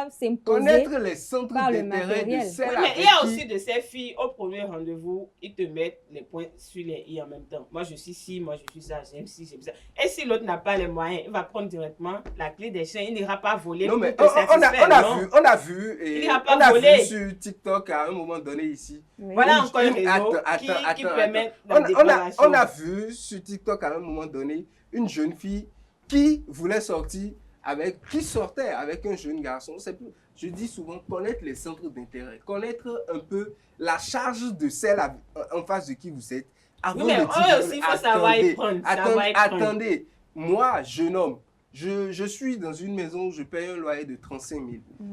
Connaître les centres d'intérêt de celles avec qui... Il y a aussi de ces filles, au premier rendez-vous, ils te mettent les points sur les i en même temps. Moi, je suis ci, moi, je suis ça, j'aime ci, j'aime ça. Et si l'autre n'a pas les moyens, il va prendre directement la clé des chiens, il n'ira pas voler. Non, mais on a vu sur TikTok à un moment donné ici. Voilà encore une raison qui permet... On a vu sur TikTok à un moment donné une jeune fille qui voulait sortir qui sortait avec un jeune garçon. Je dis souvent connaître les centres d'intérêt, connaître un peu la charge de celle en face de qui vous êtes. Avant mais eux aussi, il faut savoir y prendre. Attendez, moi, jeune homme, je suis dans une maison où je paye un loyer de 35 000.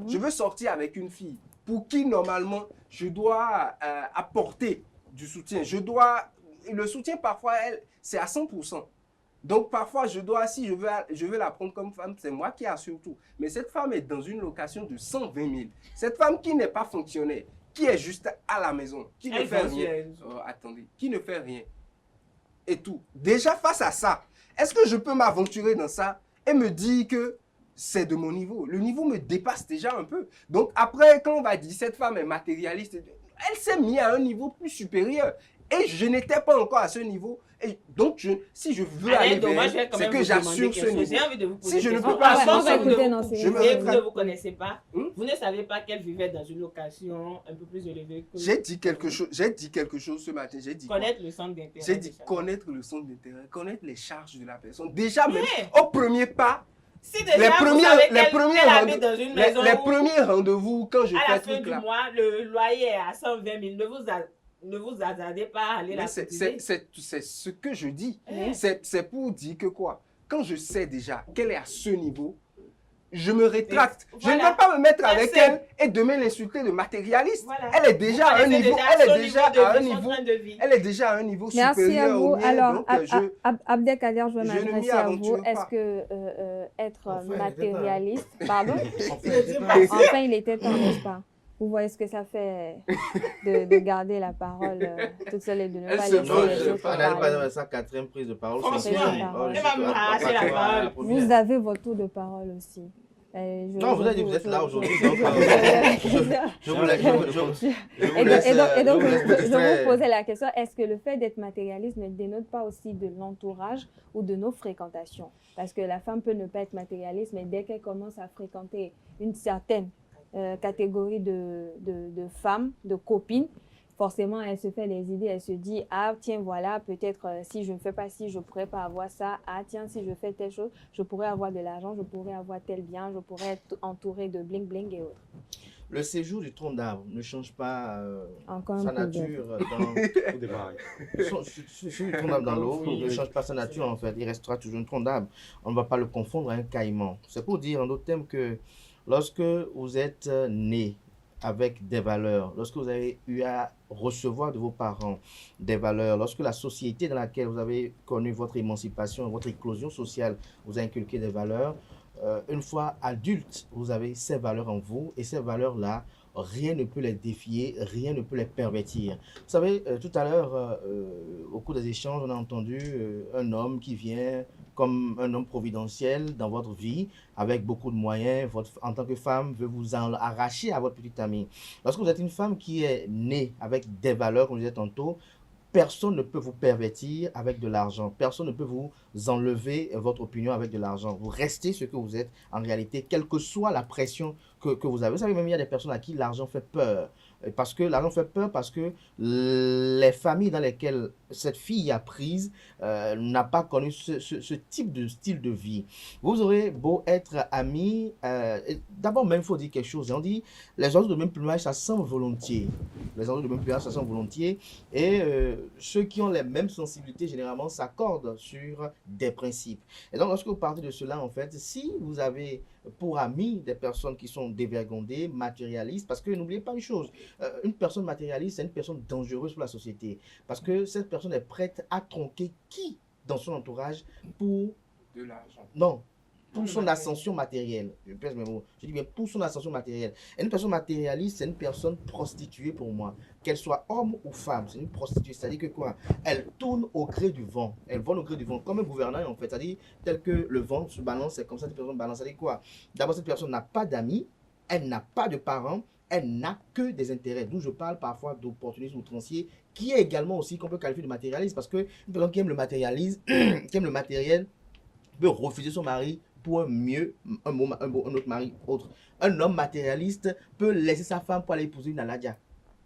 Je veux sortir avec une fille pour qui, normalement, je dois apporter du soutien. Le soutien, parfois, c'est à 100%. Donc, parfois, si je veux la prendre comme femme, c'est moi qui assure tout. Mais cette femme est dans une location de 120 000. Cette femme qui n'est pas fonctionnaire, qui est juste à la maison, qui ne fait rien. Qui ne fait rien. Et tout. Déjà, face à ça, est-ce que je peux m'aventurer dans ça et me dire que c'est de mon niveau? Le niveau me dépasse déjà un peu. Donc, après, quand on va dire cette femme est matérialiste, elle s'est mise à un niveau plus supérieur. Et je n'étais pas encore à ce niveau. Et donc, si je veux aller vers, c'est que j'assure ce niveau. J'ai envie de vous poser si je ne peux pas assurer ce niveau, vous ne vous connaissez pas. Vous ne savez pas qu'elle vivait dans une location un peu plus élevée que... J'ai dit quelque chose ce matin. Connaître le centre d'intérêt. J'ai dit connaître le centre d'intérêt, connaître les charges de la personne. Déjà, même au premier pas, si déjà les premiers rendez-vous, quand je fais à la fin du mois, le loyer est à 120 000, ne vous hasardez pas à aller la cotiser. C'est ce que je dis. C'est pour dire que quoi? Quand je sais déjà qu'elle est à ce niveau, je me rétracte. Je ne vais pas me mettre avec elle et demain l'insulter de matérialiste. Voilà. Elle est déjà à un niveau. Elle est déjà à un niveau supérieur. Merci à vous. Alors, donc, Abdelkader, je vais m'adresser à vous. Est-ce que être matérialiste, pardon, enfin il était temps, n'est-ce pas? Vous voyez ce que ça fait de garder la parole toute seule et de ne pas laisser les autres parler. Elle n'allait pas dans sa quatrième prise de parole. Vous avez votre tour de parole aussi. Non, vous avez dit que vous êtes là aujourd'hui, donc je vous laisse. Et donc, je je vous posais la question, est-ce que le fait d'être matérialiste ne dénote pas aussi de l'entourage ou de nos fréquentations? Parce que la femme peut ne pas être matérialiste, mais dès qu'elle commence à fréquenter une certaine catégorie de femmes, de copines, forcément, elle se fait des idées, elle se dit, ah tiens, voilà, peut-être si je ne fais pas ci, je ne pourrais pas avoir ça. Ah tiens, si je fais telle chose, je pourrais avoir de l'argent, je pourrais avoir tel bien, je pourrais être entourée de bling bling et autres. Le séjour du tronc d'arbre ne change pas Encore sa un peu nature sur le tronc d'arbre dans l'eau, ne change pas sa nature en fait. Il restera toujours un tronc d'arbre. On ne va pas le confondre à un caïman. C'est pour dire en d'autres termes que lorsque vous êtes né avec des valeurs, lorsque vous avez eu à recevoir de vos parents des valeurs, lorsque la société dans laquelle vous avez connu votre émancipation, votre éclosion sociale vous a inculqué des valeurs, une fois adulte, vous avez ces valeurs en vous et ces valeurs-là, rien ne peut les défier, rien ne peut les pervertir. Vous savez, tout à l'heure, au cours des échanges, on a entendu un homme qui vient comme un homme providentiel dans votre vie, avec beaucoup de moyens. En tant que femme, veut vous en arracher à votre petite amie. Lorsque vous êtes une femme qui est née avec des valeurs, comme je disais tantôt, personne ne peut vous pervertir avec de l'argent. Personne ne peut vous enlever votre opinion avec de l'argent. Vous restez ce que vous êtes en réalité, quelle que soit la pression que vous avez. Vous savez, même il y a des personnes à qui l'argent fait peur. Parce que l'argent fait peur, parce que les familles dans lesquelles cette fille a prise n'a pas connu ce type de style de vie. Vous aurez beau être amis, d'abord même il faut dire quelque chose. On dit les oiseaux de même plumage, ça sent volontiers. Les oiseaux de même plumage, ça sent volontiers. Et ceux qui ont les mêmes sensibilités, généralement, s'accordent sur des principes. Et donc, lorsque vous partez de cela, en fait, si vous avez pour amis des personnes qui sont dévergondées, matérialistes, parce que n'oubliez pas une chose, une personne matérialiste, c'est une personne dangereuse pour la société. Parce que cette personne est prête à tronquer qui dans son entourage pour... De l'argent. Non. Pour son ascension matérielle. Je pèse mes mots. Je dis bien pour son ascension matérielle. Et une personne matérialiste, c'est une personne prostituée pour moi. Qu'elle soit homme ou femme, c'est une prostituée. C'est-à-dire que quoi? Elle tourne au gré du vent. Elle vole au gré du vent. Comme un gouvernail en fait. C'est-à-dire tel que le vent se balance, c'est comme ça que cette personne balance. C'est-à-dire quoi? D'abord, cette personne n'a pas d'amis. Elle n'a pas de parents. Elle n'a que des intérêts. D'où je parle parfois d'opportunisme outrancier, qui est également aussi qu'on peut qualifier de matérialiste. Parce que une personne qui aime le matérialisme, qui aime le matériel, peut refuser son mari pour un autre mari autre. Un homme matérialiste peut laisser sa femme pour aller épouser une Aladia.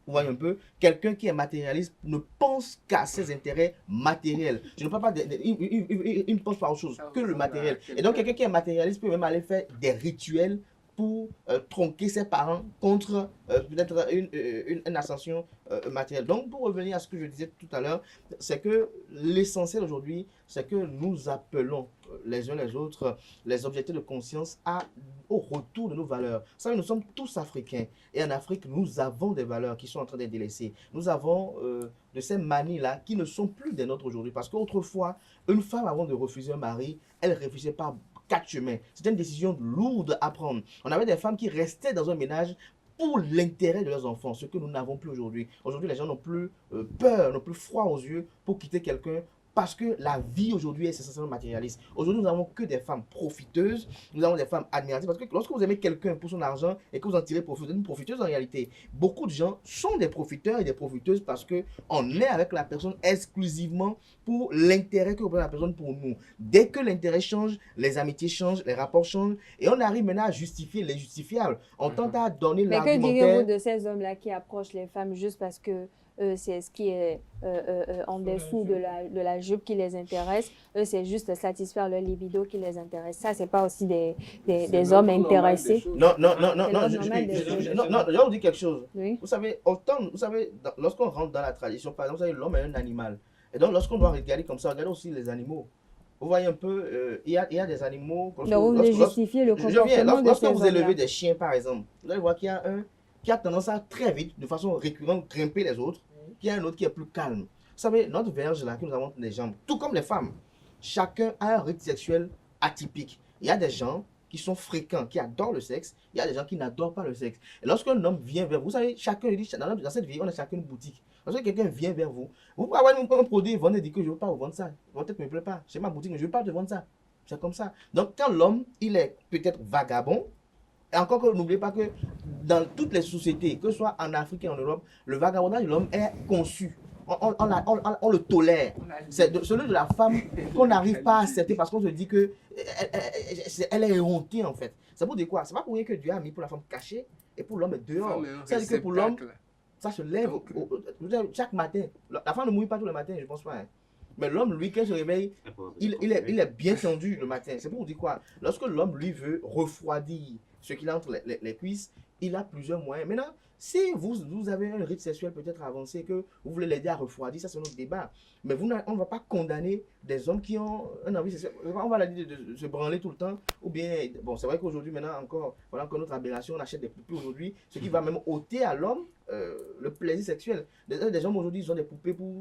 Vous voyez un peu, quelqu'un qui est matérialiste ne pense qu'à ses intérêts matériels. Je ne parle pas il ne pense pas à autre chose que le matériel. Et donc quelqu'un qui est matérialiste peut même aller faire des rituels pour tronquer ses parents contre peut-être une ascension matérielle. Donc, pour revenir à ce que je disais tout à l'heure, c'est que l'essentiel aujourd'hui, c'est que nous appelons les uns les autres, les objectifs de conscience au retour de nos valeurs. Vous savez, nous sommes tous africains. Et en Afrique, nous avons des valeurs qui sont en train d'être délaissées. Nous avons de ces manies-là qui ne sont plus des nôtres aujourd'hui. Parce qu'autrefois, une femme, avant de refuser un mari, elle ne réfléchissait pas 4 chemins. C'était une décision lourde à prendre. On avait des femmes qui restaient dans un ménage pour l'intérêt de leurs enfants, ce que nous n'avons plus aujourd'hui. Aujourd'hui, les gens n'ont plus peur, n'ont plus froid aux yeux pour quitter quelqu'un parce que la vie aujourd'hui est essentiellement matérialiste. Aujourd'hui, nous n'avons que des femmes profiteuses, nous avons des femmes admiratives, parce que lorsque vous aimez quelqu'un pour son argent et que vous en tirez profit, vous êtes une profiteuse en réalité. Beaucoup de gens sont des profiteurs et des profiteuses parce qu'on est avec la personne exclusivement pour l'intérêt que représente la personne pour nous. Dès que l'intérêt change, les amitiés changent, les rapports changent, et on arrive maintenant à justifier les justifiables. On tente à donner l'argumentaire. Mais que diriez-vous de ces hommes-là qui approchent les femmes juste parce que c'est ce qui est en dessous de la jupe qui les intéresse. Eux, c'est juste satisfaire leur libido qui les intéresse. Ça, c'est pas aussi des hommes intéressés. Non, je vais vous dire quelque chose. Oui. Vous savez, lorsqu'on rentre dans la tradition, par exemple, l'homme est un animal. Et donc, lorsqu'on doit regarder comme ça, regardez aussi les animaux. Vous voyez un peu, il y a des animaux... Donc, vous voulez justifier le comportement de ces hommes-là. Lorsque vous élevez des chiens, par exemple, vous allez voir qu'il y a un qui a tendance à très vite, de façon récurrente, grimper les autres. Il y a un autre qui est plus calme. Vous savez, notre verge là, que nous avons entre les jambes, tout comme les femmes, chacun a un rythme sexuel atypique. Il y a des gens qui sont fréquents, qui adorent le sexe. Il y a des gens qui n'adorent pas le sexe. Et lorsqu'un homme vient vers vous, vous savez, chacun dit, dans cette vie, on a chacun une boutique. Lorsque quelqu'un vient vers vous, vous pouvez avoir un produit, vous venez dire que je ne veux pas vous vendre ça. Peut-être ne me plaît pas. C'est ma boutique, mais je ne veux pas te vendre ça. C'est comme ça. Donc, quand l'homme, il est peut-être vagabond, Et encore que n'oubliez pas que dans toutes les sociétés, que ce soit en Afrique et en Europe, le vagabondage de l'homme est conçu. On le tolère. C'est celui de la femme qu'on n'arrive pas à accepter parce qu'on se dit que elle est éhontée en fait. C'est pour dire quoi? C'est pas pour rien que Dieu a mis pour la femme cachée et pour l'homme dehors. C'est-à-dire que pour l'homme, ça se lève chaque matin. La femme ne mouille pas tous les matins, je pense pas. Hein. Mais l'homme, lui, quand il se réveille, il est bien tendu le matin. C'est pour dire quoi? Lorsque l'homme, lui, veut refroidir ce qu'il a entre les cuisses, il a plusieurs moyens. Maintenant, si vous avez un rythme sexuel peut-être avancé, que vous voulez l'aider à refroidir, ça c'est notre débat. Mais on ne va pas condamner des hommes qui ont un envie sexuel. On va leur dire de se branler tout le temps. Ou bien, bon, c'est vrai qu'aujourd'hui, maintenant encore, voilà encore notre aberration, on achète des poupées aujourd'hui, ce qui va même ôter à l'homme le plaisir sexuel. Des hommes aujourd'hui, ils ont des poupées pour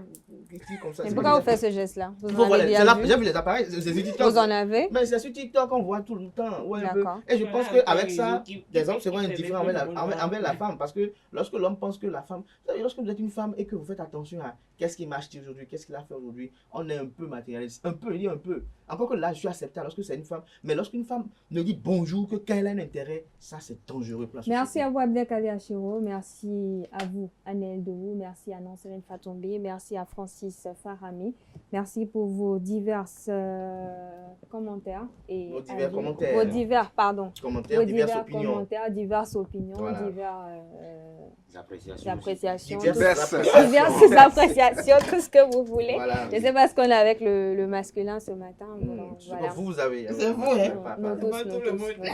comme ça. Et pourquoi vous faites ce geste-là? J'ai vu les appareils, c'est sur TikTok. Vous en avez? Mais c'est sur TikTok qu'on voit tout le temps. Ouais, D'accord. et je pense qu'avec ça, les hommes seront indifférents envers la femme. Parce que lorsque l'homme pense que la femme, lorsque vous êtes une femme et que vous faites attention à qu'est-ce qu'il m'a acheté aujourd'hui, qu'est-ce qu'il a fait aujourd'hui, on est un peu matérialiste. Un peu, il dit un peu. Encore que là, je suis acceptable lorsque c'est une femme. Mais lorsqu'une femme ne dit bonjour, que quand elle a un intérêt, ça c'est dangereux pour la société. Merci à vous, Abdelkader Achiro. Merci à vous, Annelle Dehou. Merci à Nanserine Fatombe. Merci à Francis Farami. Merci pour vos divers commentaires. Et vos divers commentaires. Vos divers, pardon. Commentaires, diverses opinions. Commentaires, diverses opinions, voilà. appréciations. Diverses appréciations, tout ce que vous voulez. Voilà. Je sais pas ce qu'on a avec le masculin ce matin. Voilà. Vous avez. C'est vous, hein. Nous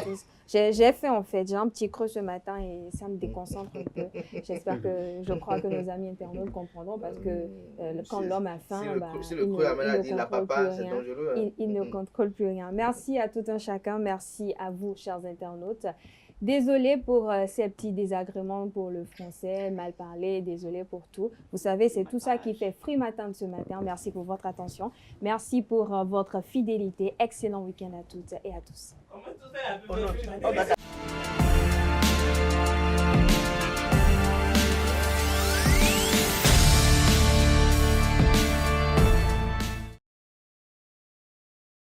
tous. J'ai fait en fait, j'ai un petit creux ce matin et ça me déconcentre un peu. Je crois que nos amis internautes comprendront parce que quand l'homme a faim, il ne contrôle plus rien. Merci à tout un chacun, merci à vous chers internautes. Désolée pour ces petits désagréments pour le français, mal parlé, désolée pour tout. Vous savez, c'est tout ça qui fait Free Matin de ce matin. Merci pour votre attention. Merci pour votre fidélité. Excellent week-end à toutes et à tous.